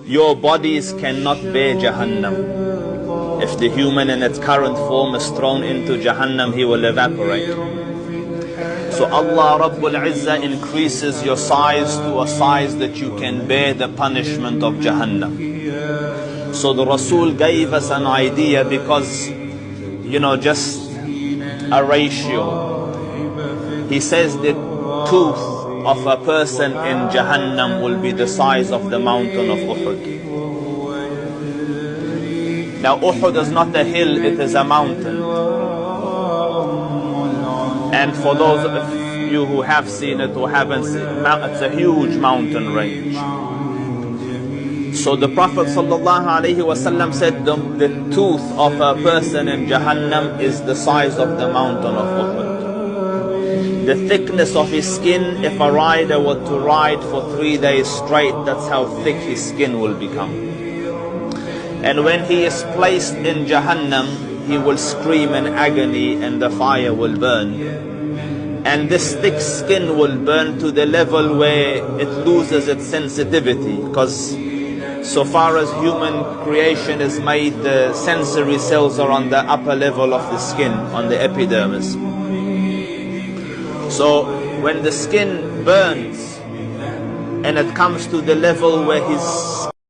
your bodies cannot bear Jahannam. If the human in its current form is thrown into Jahannam, he will evaporate. So Allah Rabbul Izzah increases your size to a size that you can bear the punishment of Jahannam. So the Rasul gave us an idea because, just a ratio. He says the tooth of a person in Jahannam will be the size of the mountain of Uhud. Now Uhud is not a hill, it is a mountain. And for those of you who have seen it or haven't seen it, it's a huge mountain range. So the Prophet ﷺ said the tooth of a person in Jahannam is the size of the mountain of Uhud. The thickness of his skin, if a rider were to ride for 3 days straight, that's how thick his skin will become. And when he is placed in Jahannam, he will scream in agony and the fire will burn. And this thick skin will burn to the level where it loses its sensitivity, because so far as human creation is made, the sensory cells are on the upper level of the skin, on the epidermis. So when the skin burns and it comes to the level where his